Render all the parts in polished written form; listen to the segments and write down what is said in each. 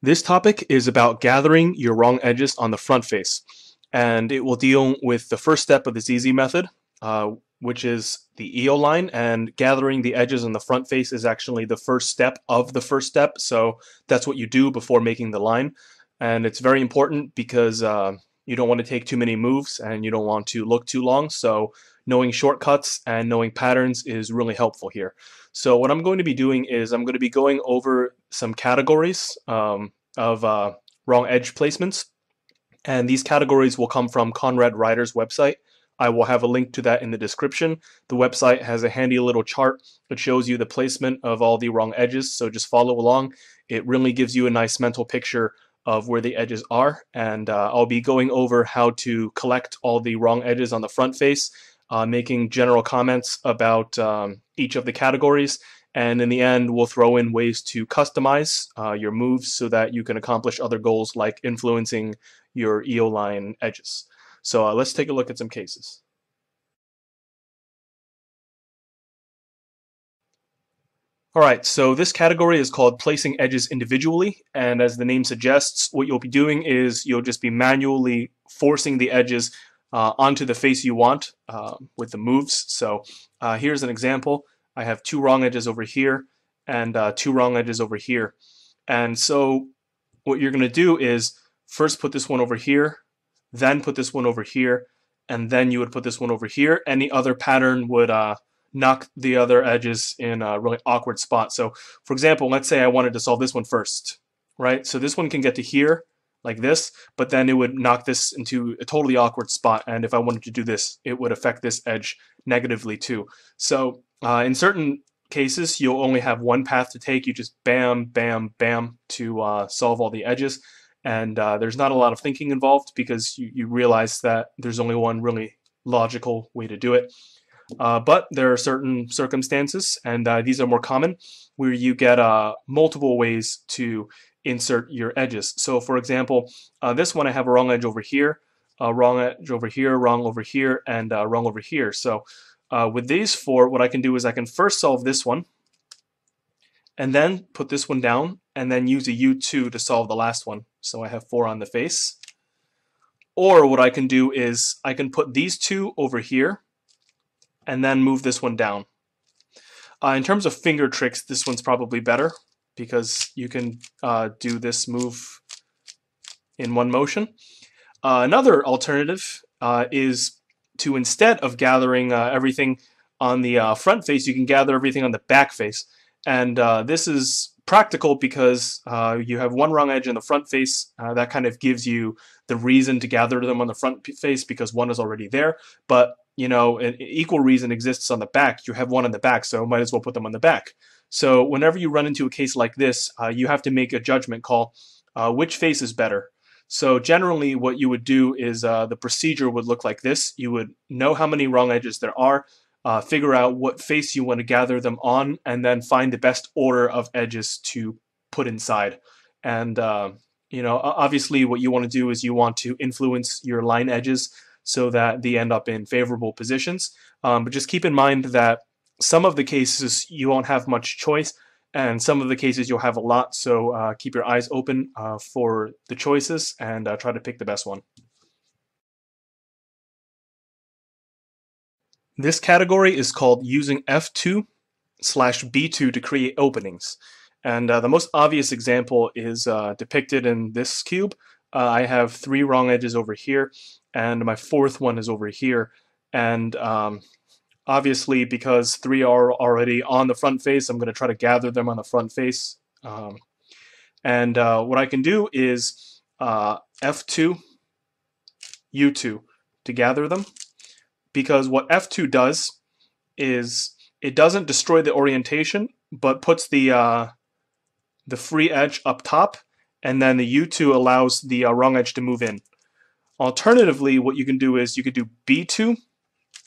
This topic is about gathering your wrong edges on the front face, and it will deal with the first step of the ZZ method, which is the EOline, and gathering the edges on the front face is actually the first step of the first step, so that's what you do before making the line. And it's very important because you don't want to take too many moves and you don't want to look too long, so knowing shortcuts and knowing patterns is really helpful here. So what I'm going to be doing is I'm going to be going over some categories of wrong edge placements, and these categories will come from Conrad Ryder's website. I will have a link to that in the description. The website has a handy little chart that shows you the placement of all the wrong edges, so just follow along. It really gives you a nice mental picture of where the edges are, and I'll be going over how to collect all the wrong edges on the front face, making general comments about each of the categories, and in the end we'll throw in ways to customize your moves so that you can accomplish other goals like influencing your EOline edges. So let's take a look at some cases. Alright, so this category is called placing edges individually, and as the name suggests, what you'll be doing is you'll just be manually forcing the edges onto the face you want with the moves. So here's an example. I have two wrong edges over here and two wrong edges over here. And so what you're going to do is first put this one over here, then put this one over here, and then you would put this one over here. Any other pattern would knock the other edges in a really awkward spot. So for example, let's say I wanted to solve this one first, right? So this one can get to here like this, but then it would knock this into a totally awkward spot, and if I wanted to do this, it would affect this edge negatively too. So in certain cases, you'll only have one path to take. You just bam, bam, bam to solve all the edges, and there's not a lot of thinking involved because you realize that there's only one really logical way to do it. But there are certain circumstances, and these are more common, where you get multiple ways to insert your edges. So for example, this one I have a wrong edge over here, wrong edge over here, wrong over here, and wrong over here. So with these four, what I can do is I can first solve this one, and then put this one down, and then use a U2 to solve the last one. So I have 4 on the face. Or what I can do is I can put these two over here, and then move this one down. In terms of finger tricks, this one's probably better because you can do this move in one motion. Another alternative is to, instead of gathering everything on the front face, you can gather everything on the back face. And this is practical because you have one wrong edge in the front face. That kind of gives you the reason to gather them on the front face because one is already there. But you know, an equal reason exists on the back. You have one on the back, so might as well put them on the back. So whenever you run into a case like this, you have to make a judgment call. Which face is better? So generally what you would do is the procedure would look like this. You would know how many wrong edges there are, figure out what face you want to gather them on, and then find the best order of edges to put inside. And you know, obviously what you want to do is you want to influence your line edges so that they end up in favorable positions. But just keep in mind that some of the cases you won't have much choice, and some of the cases you'll have a lot, so keep your eyes open for the choices and try to pick the best one. This category is called using F2/B2 to create openings. And the most obvious example is depicted in this cube. I have 3 wrong edges over here, and my 4th one is over here. And obviously, because 3 are already on the front face, I'm going to try to gather them on the front face. And what I can do is F2, U2 to gather them. Because what F2 does is it doesn't destroy the orientation, but puts the free edge up top, and then the U2 allows the wrong edge to move in. Alternatively, what you can do is you could do B2,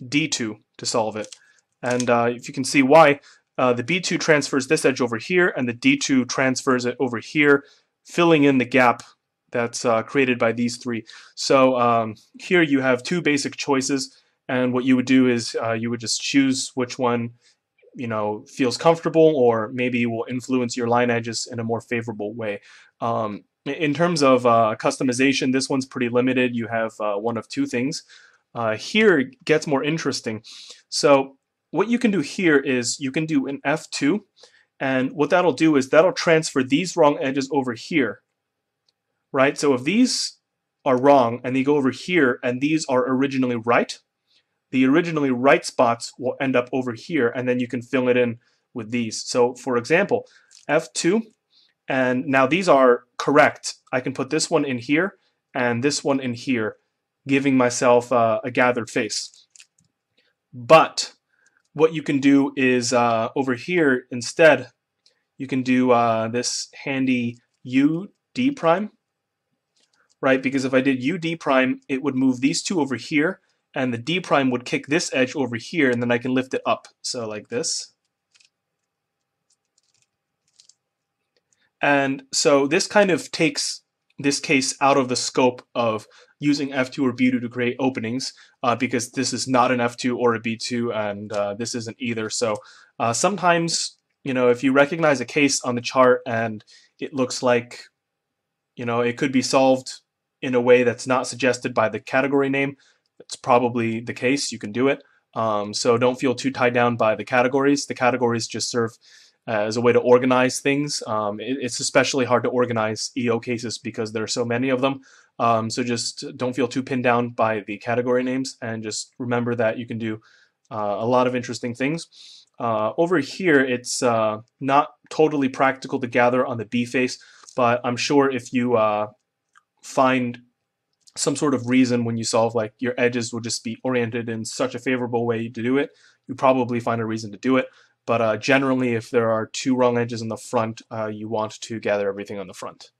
D2 to solve it. And if you can see why, the B2 transfers this edge over here, and the D2 transfers it over here, filling in the gap that's created by these 3. So here you have 2 basic choices, and what you would do is you would just choose which one feels comfortable, or maybe will influence your line edges in a more favorable way. In terms of customization, this one's pretty limited. You have one of two things. Here it gets more interesting. So what you can do here is you can do an F2, and what that'll do is that'll transfer these wrong edges over here, right? So if these are wrong and they go over here and these are originally right, the originally right spots will end up over here, and then you can fill it in with these. So for example, F2, and now these are correct. I can put this one in here and this one in here, giving myself a gathered face. But what you can do is over here instead, you can do this handy UD prime, right? Because if I did UD prime, it would move these two over here, and the D prime would kick this edge over here, and then I can lift it up. So like this. And so this kind of takes this case out of the scope of using F2 or B2 to create openings, because this is not an F2 or a B2, and this isn't either. So sometimes, if you recognize a case on the chart and it looks like, it could be solved in a way that's not suggested by the category name, it's probably the case. You can do it. So don't feel too tied down by the categories. The categories just serve as a way to organize things. It's especially hard to organize EO cases because there are so many of them. So just don't feel too pinned down by the category names, and just remember that you can do a lot of interesting things. Over here, it's not totally practical to gather on the B face, but I'm sure if you find some sort of reason when you solve, like your edges will just be oriented in such a favorable way to do it, you probably find a reason to do it. But generally, if there are two wrong edges in the front, you want to gather everything on the front.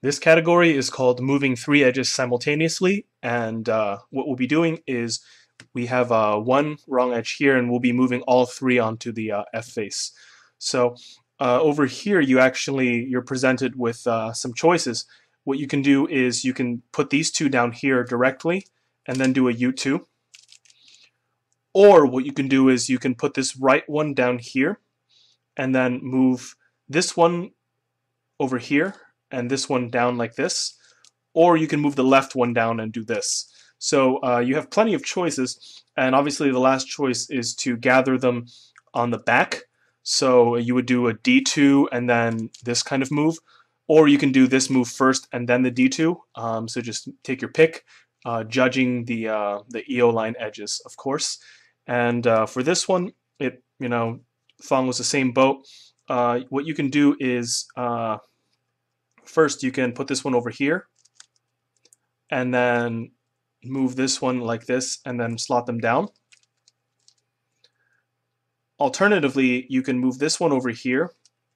This category is called moving three edges simultaneously, and what we'll be doing is we have one wrong edge here, and we'll be moving all three onto the F face. So over here, you're presented with some choices. What you can do is you can put these two down here directly, and then do a U2. Or what you can do is you can put this right one down here, and then move this one over here, and this one down like this. Or you can move the left one down and do this. So you have plenty of choices, and obviously the last choice is to gather them on the back. So you would do a D2 and then this kind of move, or you can do this move first and then the D2. So just take your pick, judging the EOline edges, of course. And for this one, it follows the same boat. What you can do is first you can put this one over here, and then move this one like this, and then slot them down. Alternatively, you can move this one over here,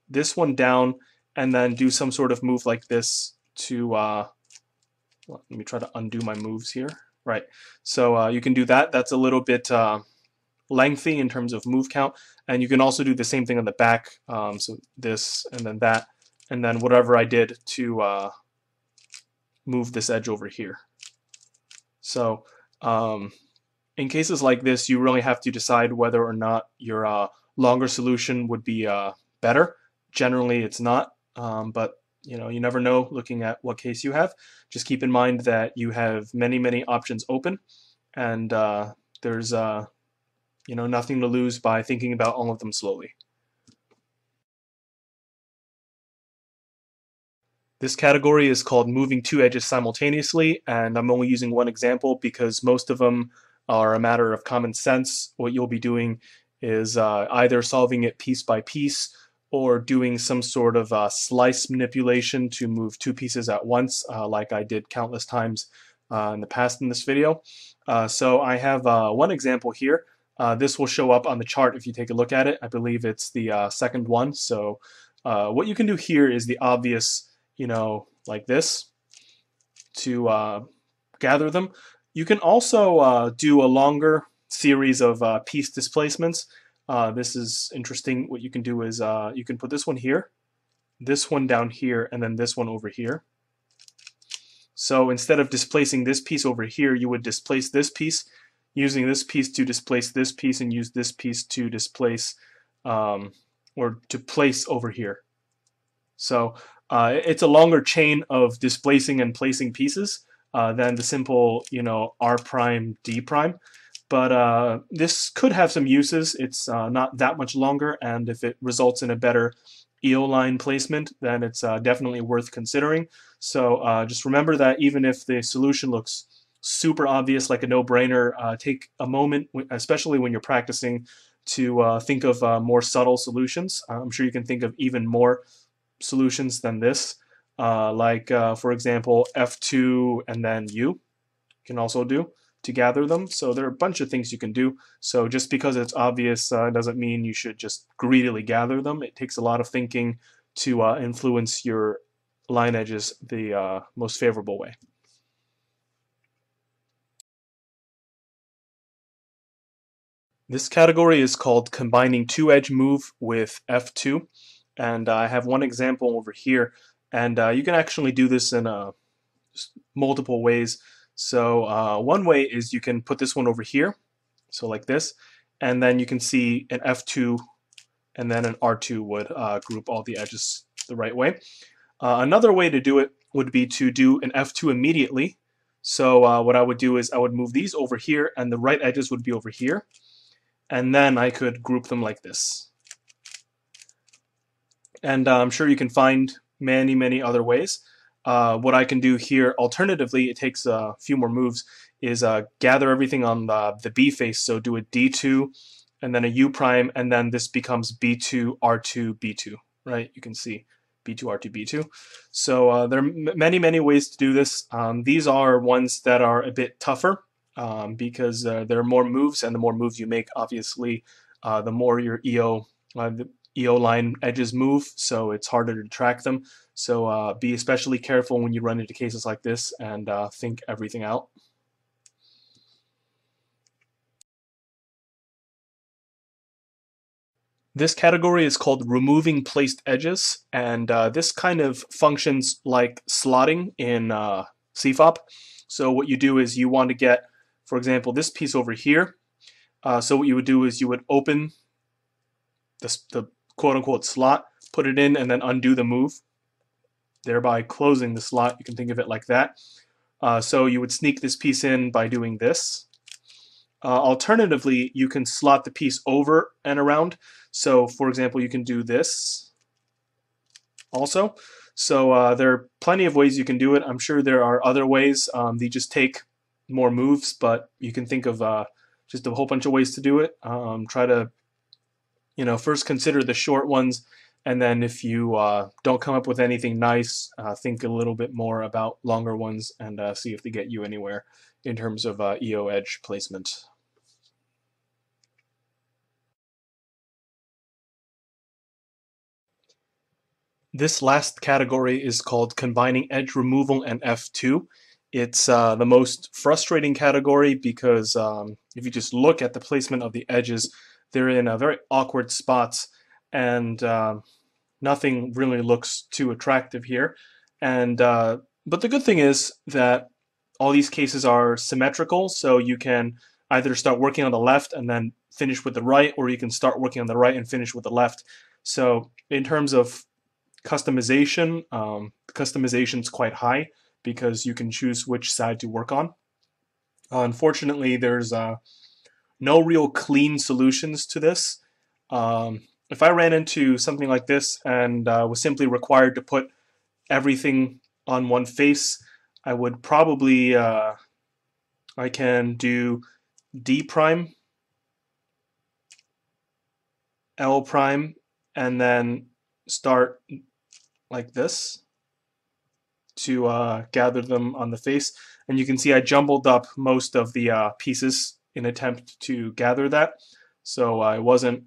this one down, and then do some sort of move like this to, let me try to undo my moves here. Right, so you can do that. That's a little bit lengthy in terms of move count, and you can also do the same thing on the back. So this, and then that, and then whatever I did to move this edge over here. So in cases like this, you really have to decide whether or not your longer solution would be better. Generally, it's not, but you never know looking at what case you have. Just keep in mind that you have many options open, and there's nothing to lose by thinking about all of them slowly. This category is called moving two edges simultaneously, and I'm only using one example because most of them are a matter of common sense. What you'll be doing is either solving it piece by piece or doing some sort of slice manipulation to move two pieces at once, like I did countless times in the past in this video. So I have one example here. This will show up on the chart if you take a look at it. I believe it's the second one. So what you can do here is the obvious, like this, to gather them. You can also do a longer series of piece displacements. This is interesting. What you can do is you can put this one here, this one down here, and then this one over here. So instead of displacing this piece over here, you would displace this piece. using this piece to displace this piece and use this piece to displace or to place over here. So it's a longer chain of displacing and placing pieces than the simple, R prime, D prime. But this could have some uses. It's not that much longer, and if it results in a better EOline placement, then it's definitely worth considering. So just remember that even if the solution looks super obvious, like a no-brainer, take a moment, especially when you're practicing, to think of more subtle solutions. I'm sure you can think of even more solutions than this, for example, F2 and then U. You can also do to gather them. So there are a bunch of things you can do. So just because it's obvious doesn't mean you should just greedily gather them. It takes a lot of thinking to influence your line edges the most favorable way. This category is called combining two-edge move with F2, and I have one example over here, and you can actually do this in multiple ways. So one way is you can put this one over here, so like this, and then you can see an F2 and then an R2 would group all the edges the right way. Another way to do it would be to do an F2 immediately. So what I would do is I would move these over here and the right edges would be over here, and then I could group them like this. And I'm sure you can find many other ways. What I can do here, alternatively, it takes a few more moves, is gather everything on the B face. So do a D2, and then a U prime, and then this becomes B2, R2, B2, right? You can see B2, R2, B2. So there are many ways to do this. These are ones that are a bit tougher because there are more moves, and the more moves you make, obviously, the more your EOline edges move, so it's harder to track them. So be especially careful when you run into cases like this and think everything out. This category is called removing placed edges, and this kind of functions like slotting in CFOP. So what you do is you want to get, for example, this piece over here. So what you would do is you would open the quote-unquote slot, put it in, and then undo the move, thereby closing the slot. You can think of it like that. So you would sneak this piece in by doing this. Alternatively, you can slot the piece over and around. So, for example, you can do this also. So there are plenty of ways you can do it. I'm sure there are other ways. They just take more moves, but you can think of just a whole bunch of ways to do it. Try to first consider the short ones, and then if you don't come up with anything nice, think a little bit more about longer ones and see if they get you anywhere in terms of EO edge placement. This last category is called combining edge removal and F2. It's the most frustrating category because if you just look at the placement of the edges, they're in very awkward spots, and nothing really looks too attractive here. And but the good thing is that all these cases are symmetrical, so you can either start working on the left and then finish with the right, or you can start working on the right and finish with the left. So in terms of customization, customization's quite high because you can choose which side to work on. Unfortunately, there's no real clean solutions to this. If I ran into something like this and was simply required to put everything on one face, I would probably, I can do D prime, L prime, and then start like this to gather them on the face. And you can see I jumbled up most of the pieces in attempt to gather that. So I wasn't,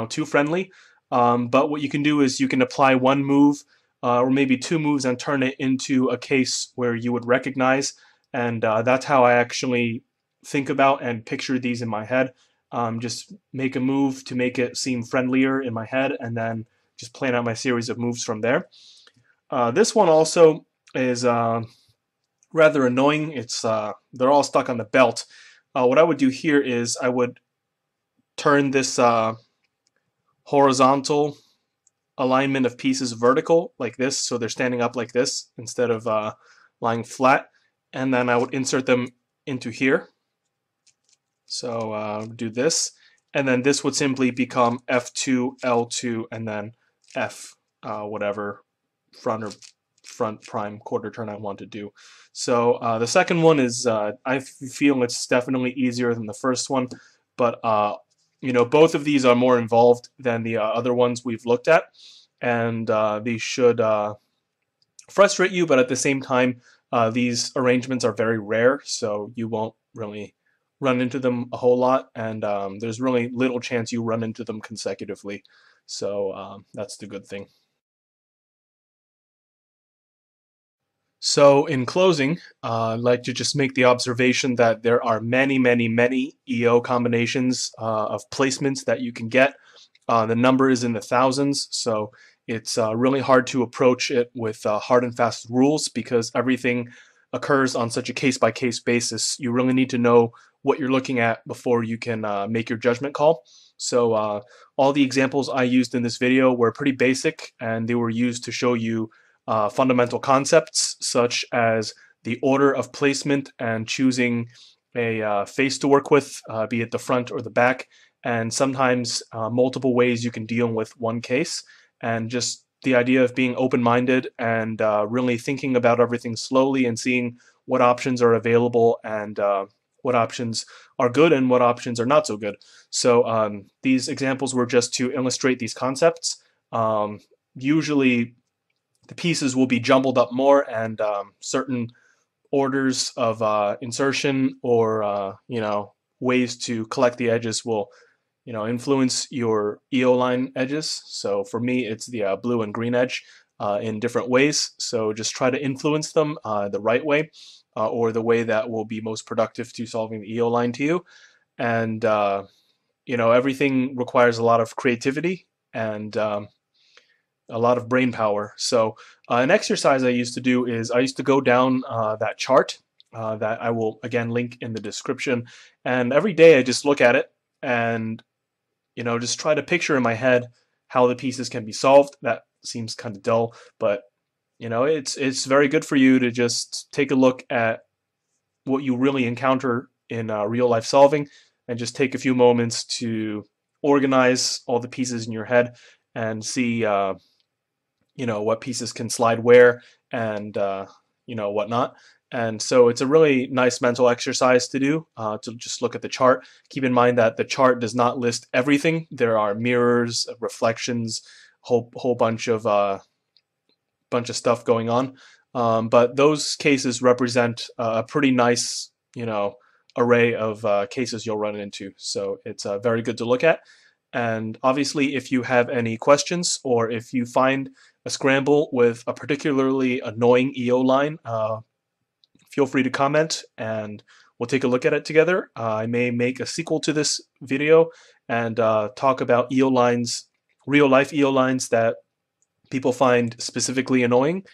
too friendly. But what you can do is you can apply one move or maybe two moves and turn it into a case where you would recognize. And that's how I actually think about and picture these in my head. Just make a move to make it seem friendlier in my head, and then just plan out my series of moves from there. This one also is rather annoying. It's they're all stuck on the belt. what I would do here is I would turn this horizontal alignment of pieces vertical like this, so they're standing up like this instead of lying flat, and then I would insert them into here. So do this, and then this would simply become F2, L2, and then F, whatever front prime quarter turn I want to do. So the second one is, I feel it's definitely easier than the first one, but you know, both of these are more involved than the other ones we've looked at, and these should frustrate you, but at the same time, these arrangements are very rare, so you won't really run into them a whole lot, and there's really little chance you run into them consecutively. So that's the good thing. So in closing, I'd like to just make the observation that there are many, many, many EO combinations of placements that you can get. The number is in the thousands, so it's really hard to approach it with hard and fast rules because everything occurs on such a case-by-case basis. You really need to know what you're looking at before you can make your judgment call. So all the examples I used in this video were pretty basic, and they were used to show you fundamental concepts such as the order of placement and choosing a face to work with, be it the front or the back, and sometimes multiple ways you can deal with one case, and just the idea of being open-minded and really thinking about everything slowly and seeing what options are available and what options are good and what options are not so good. So these examples were just to illustrate these concepts. Usually the pieces will be jumbled up more, and certain orders of insertion or you know, ways to collect the edges will, you know, influence your EOline edges. So for me, it's the blue and green edge in different ways. So just try to influence them the right way, or the way that will be most productive to solving the EOline to you. And you know, everything requires a lot of creativity and a lot of brain power. So an exercise I used to do is I used to go down that chart that I will again link in the description, and every day I just look at it and, you know, just try to picture in my head how the pieces can be solved. That seems kind of dull, but you know, it's very good for you to just take a look at what you really encounter in real life solving, and just take a few moments to organize all the pieces in your head and see you know, what pieces can slide where, and you know, whatnot. And so it's a really nice mental exercise to do, to just look at the chart. Keep in mind that the chart does not list everything. There are mirrors, reflections, whole bunch of stuff going on. But those cases represent a pretty nice, you know, array of cases you'll run into. So it's very good to look at. And obviously, if you have any questions, or if you find a scramble with a particularly annoying EOline, feel free to comment and we'll take a look at it together. I may make a sequel to this video and talk about EOlines, real life EOlines that people find specifically annoying.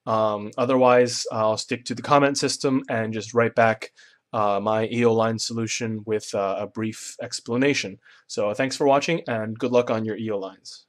Otherwise, I'll stick to the comment system and just write back my EOline solution with a brief explanation. So thanks for watching and good luck on your EOlines.